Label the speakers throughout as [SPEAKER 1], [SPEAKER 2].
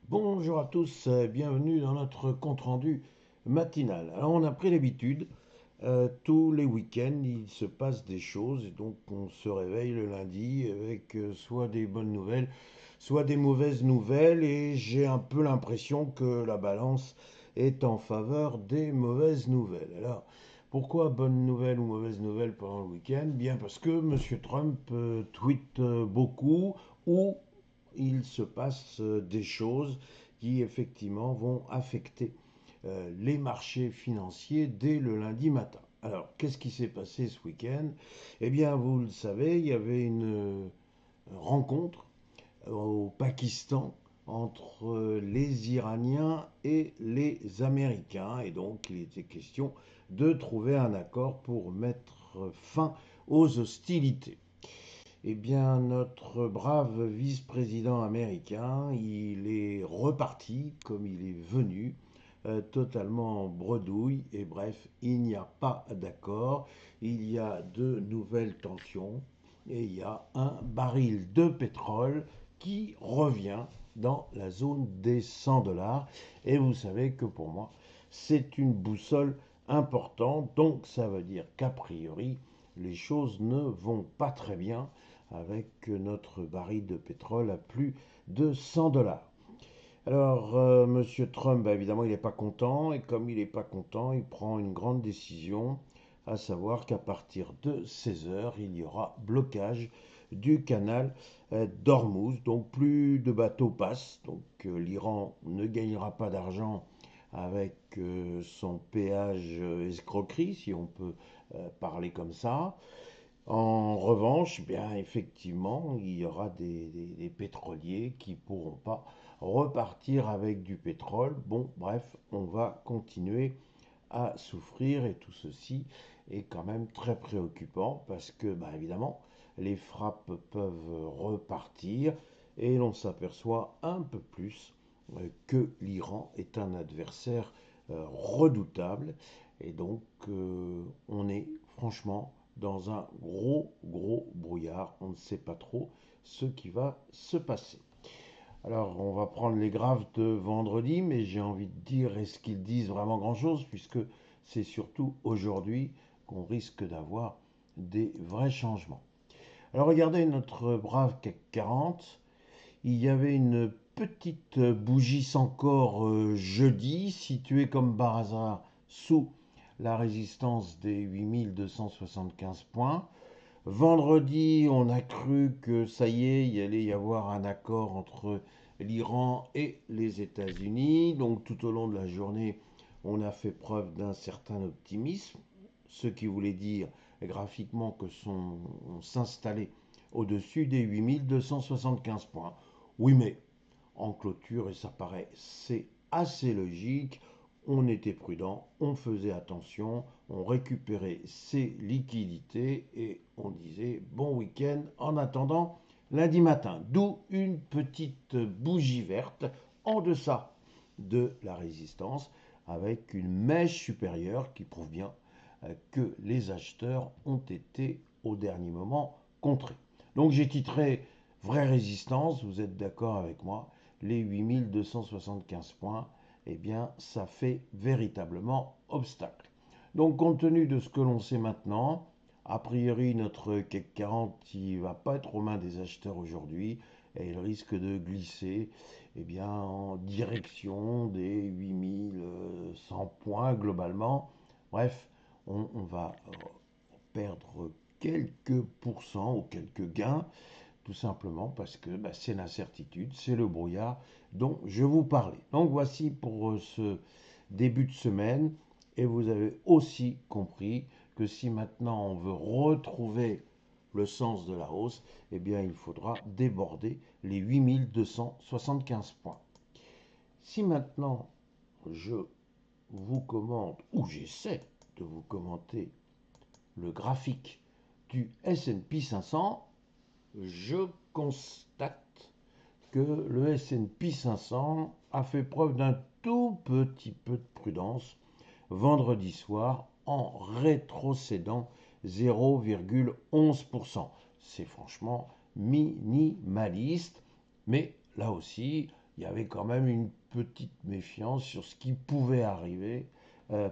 [SPEAKER 1] Bonjour à tous, bienvenue dans notre compte-rendu matinal. Alors on a pris l'habitude, tous les week-ends il se passe des choses et donc on se réveille le lundi avec soit des bonnes nouvelles, soit des mauvaises nouvelles et j'ai un peu l'impression que la balance est en faveur des mauvaises nouvelles. Alors pourquoi bonnes nouvelles ou mauvaises nouvelles pendant le week-end? Bien parce que Monsieur Trump tweete beaucoup ou il se passe des choses qui effectivement vont affecter les marchés financiers dès le lundi matin. Alors, qu'est-ce qui s'est passé ce week-end? Eh bien, vous le savez, il y avait une rencontre au Pakistan entre les Iraniens et les Américains. Et donc, il était question de trouver un accord pour mettre fin aux hostilités. Eh bien, notre brave vice-président américain, il est reparti comme il est venu, totalement en bredouille, et bref, il n'y a pas d'accord, il y a de nouvelles tensions, et il y a un baril de pétrole qui revient dans la zone des 100 dollars, et vous savez que pour moi, c'est une boussole importante, donc ça veut dire qu'a priori, les choses ne vont pas très bien avec notre baril de pétrole à plus de 100 dollars. Alors, Monsieur Trump, bah, évidemment, il n'est pas content, et comme il n'est pas content, il prend une grande décision, à savoir qu'à partir de 16 heures, il y aura blocage du canal d'Ormuz, donc plus de bateaux passent, donc l'Iran ne gagnera pas d'argent avec son péage escroquerie, si on peut parler comme ça. En revanche, bien effectivement, il y aura des pétroliers qui ne pourront pas repartir avec du pétrole. Bon, bref, on va continuer à souffrir et tout ceci est quand même très préoccupant parce que, bah, évidemment, les frappes peuvent repartir et l'on s'aperçoit un peu plus que l'Iran est un adversaire redoutable et donc on est franchement dans un gros brouillard. On ne sait pas trop ce qui va se passer. Alors, on va prendre les graphes de vendredi, mais j'ai envie de dire, est-ce qu'ils disent vraiment grand-chose, puisque c'est surtout aujourd'hui qu'on risque d'avoir des vrais changements. Alors, regardez notre brave CAC 40. Il y avait une petite bougie sans corps jeudi, située comme par hasard sous la résistance des 8275 points. Vendredi, on a cru que ça y est, il allait y avoir un accord entre l'Iran et les États-Unis. Donc tout au long de la journée, on a fait preuve d'un certain optimisme, ce qui voulait dire graphiquement que on s'installait au-dessus des 8275 points. Oui, mais en clôture, et ça paraît c'est assez logique, on était prudent, on faisait attention, on récupérait ses liquidités et on disait bon week-end en attendant lundi matin. D'où une petite bougie verte en deçà de la résistance avec une mèche supérieure qui prouve bien que les acheteurs ont été au dernier moment contrés. Donc j'ai titré vraie résistance, vous êtes d'accord avec moi, les 8275 points, eh bien ça fait véritablement obstacle. Donc compte tenu de ce que l'on sait maintenant, a priori notre CAC 40 ne va pas être aux mains des acheteurs aujourd'hui et il risque de glisser eh bien, en direction des 8100 points globalement. Bref, on va perdre quelques pourcents ou quelques gains, tout simplement parce que bah, c'est l'incertitude, c'est le brouillard dont je vous parlais. Donc voici pour ce début de semaine, et vous avez aussi compris que si maintenant on veut retrouver le sens de la hausse, eh bien il faudra déborder les 8275 points. Si maintenant je vous commente, ou j'essaie de vous commenter le graphique du S&P 500, je constate que le S&P 500 a fait preuve d'un tout petit peu de prudence vendredi soir en rétrocédant 0,11%. C'est franchement minimaliste, mais là aussi, il y avait quand même une petite méfiance sur ce qui pouvait arriver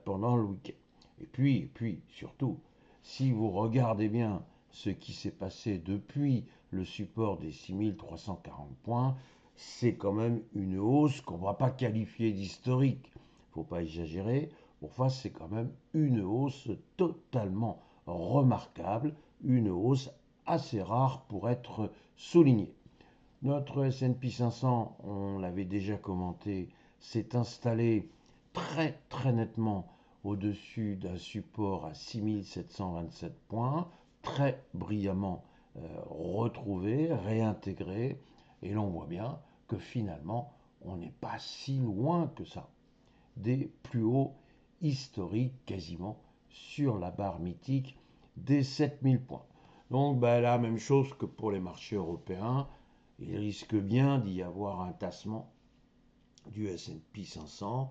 [SPEAKER 1] pendant le week-end. Et puis, surtout, si vous regardez bien ce qui s'est passé depuis le support des 6340 points, c'est quand même une hausse qu'on ne va pas qualifier d'historique. Il ne faut pas exagérer. Enfin, c'est quand même une hausse totalement remarquable, une hausse assez rare pour être soulignée. Notre S&P 500, on l'avait déjà commenté, s'est installé très très nettement au-dessus d'un support à 6727 points, très brillamment retrouvé, réintégré, et l'on voit bien que finalement, on n'est pas si loin que ça des plus hauts historiques, quasiment sur la barre mythique des 7000 points. Donc la même chose que pour les marchés européens, il risque bien d'y avoir un tassement du S&P 500,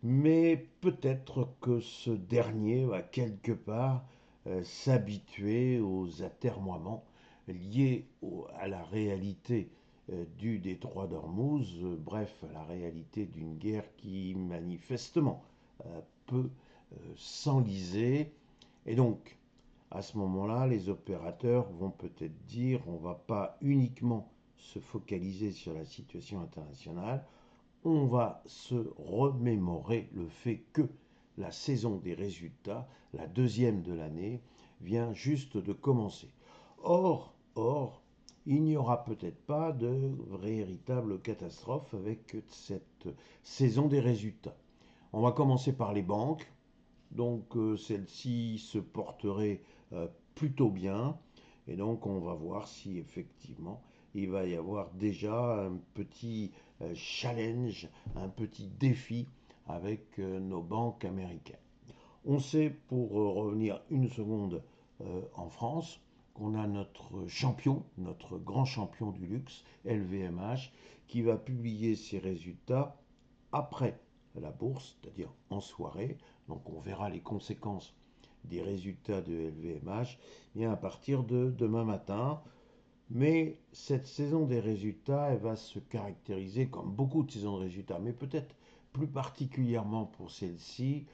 [SPEAKER 1] mais peut-être que ce dernier va quelque part s'habituer aux atermoiements liés à la réalité du détroit d'Ormuz, bref, à la réalité d'une guerre qui manifestement peut s'enliser. Et donc, à ce moment-là, les opérateurs vont peut-être dire on ne va pas uniquement se focaliser sur la situation internationale, on va se remémorer le fait que la saison des résultats, la deuxième de l'année, vient juste de commencer. Or, il n'y aura peut-être pas de véritable catastrophe avec cette saison des résultats. On va commencer par les banques, donc celle-ci se porterait plutôt bien, et donc on va voir si effectivement il va y avoir déjà un petit challenge, un petit défi avec nos banques américaines. On sait, pour revenir une seconde en France, qu'on a notre champion, notre grand champion du luxe, LVMH, qui va publier ses résultats après la bourse, c'est-à-dire en soirée. Donc on verra les conséquences des résultats de LVMH bien à partir de demain matin. Mais cette saison des résultats, elle va se caractériser comme beaucoup de saisons de résultats, mais peut-être plus particulièrement pour celle-ci,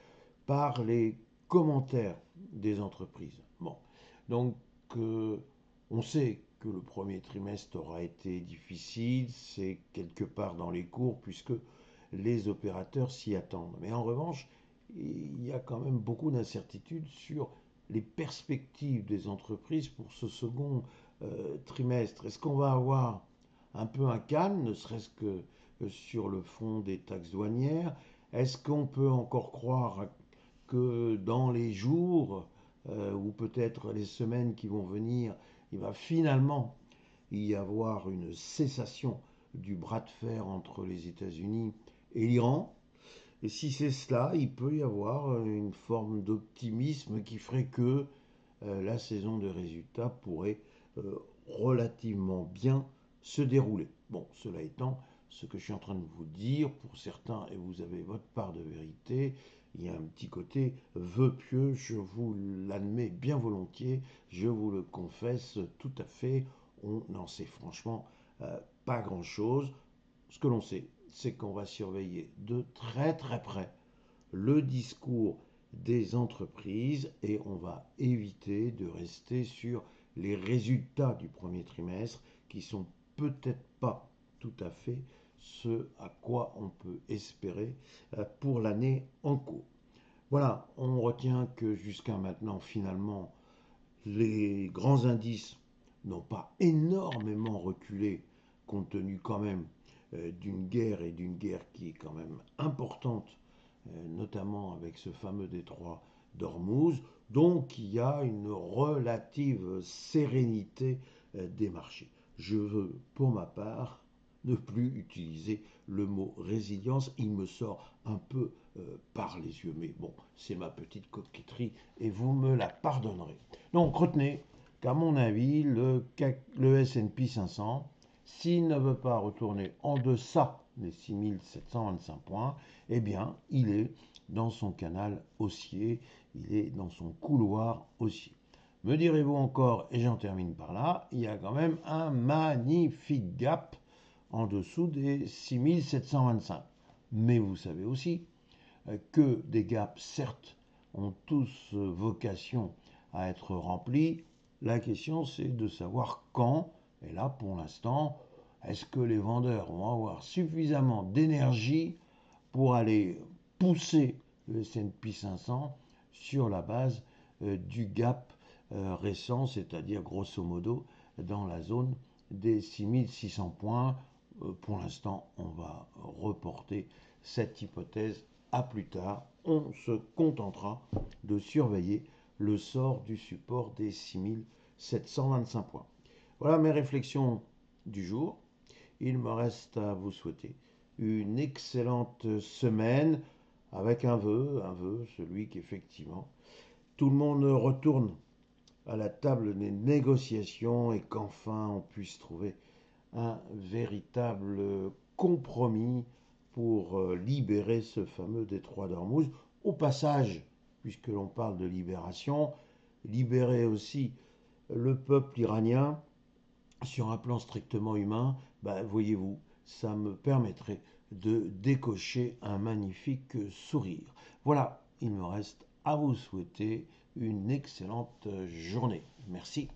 [SPEAKER 1] par les commentaires des entreprises. Bon, donc on sait que le premier trimestre aura été difficile, c'est quelque part dans les cours puisque les opérateurs s'y attendent. Mais en revanche, il y a quand même beaucoup d'incertitudes sur les perspectives des entreprises pour ce second trimestre. Est-ce qu'on va avoir un peu un calme, ne serait-ce que sur le front des taxes douanières? Est-ce qu'on peut encore croire que dans les jours ou peut-être les semaines qui vont venir, il va finalement y avoir une cessation du bras de fer entre les États-Unis et l'Iran? Et si c'est cela, il peut y avoir une forme d'optimisme qui ferait que la saison de résultats pourrait euh, relativement bien se dérouler. Bon, cela étant, ce que je suis en train de vous dire, pour certains, et vous avez votre part de vérité, il y a un petit côté vœu pieux, je vous l'admets bien volontiers, je vous le confesse tout à fait, on n'en sait franchement pas grand-chose. Ce que l'on sait, c'est qu'on va surveiller de très très près le discours des entreprises et on va éviter de rester sur les résultats du premier trimestre qui sont peut-être pas tout à fait ce à quoi on peut espérer pour l'année en cours. Voilà, on retient que jusqu'à maintenant, finalement, les grands indices n'ont pas énormément reculé compte tenu quand même d'une guerre et d'une guerre qui est quand même importante, notamment avec ce fameux détroit d'Ormuz. Donc il y a une relative sérénité des marchés. Je veux pour ma part ne plus utiliser le mot résilience, il me sort un peu par les yeux, mais bon, c'est ma petite coquetterie et vous me la pardonnerez. Donc retenez qu'à mon avis, le S&P 500, s'il ne veut pas retourner en deçà des 6725 points, eh bien, il est dans son canal haussier, il est dans son couloir haussier. Me direz-vous encore, et j'en termine par là, il y a quand même un magnifique gap en dessous des 6725. Mais vous savez aussi que des gaps, certes, ont tous vocation à être remplis. La question, c'est de savoir quand. Et là, pour l'instant, est-ce que les vendeurs vont avoir suffisamment d'énergie pour aller pousser le S&P 500 sur la base du gap récent, c'est-à-dire grosso modo dans la zone des 6600 points. Pour l'instant, on va reporter cette hypothèse à plus tard. On se contentera de surveiller le sort du support des 6725 points. Voilà mes réflexions du jour. Il me reste à vous souhaiter une excellente semaine avec un vœu, celui qu'effectivement tout le monde retourne à la table des négociations et qu'enfin on puisse trouver un véritable compromis pour libérer ce fameux détroit d'Ormuz. Au passage, puisque l'on parle de libération, libérer aussi le peuple iranien sur un plan strictement humain, voyez-vous, ça me permettrait de décocher un magnifique sourire. Voilà, il me reste à vous souhaiter une excellente journée. Merci.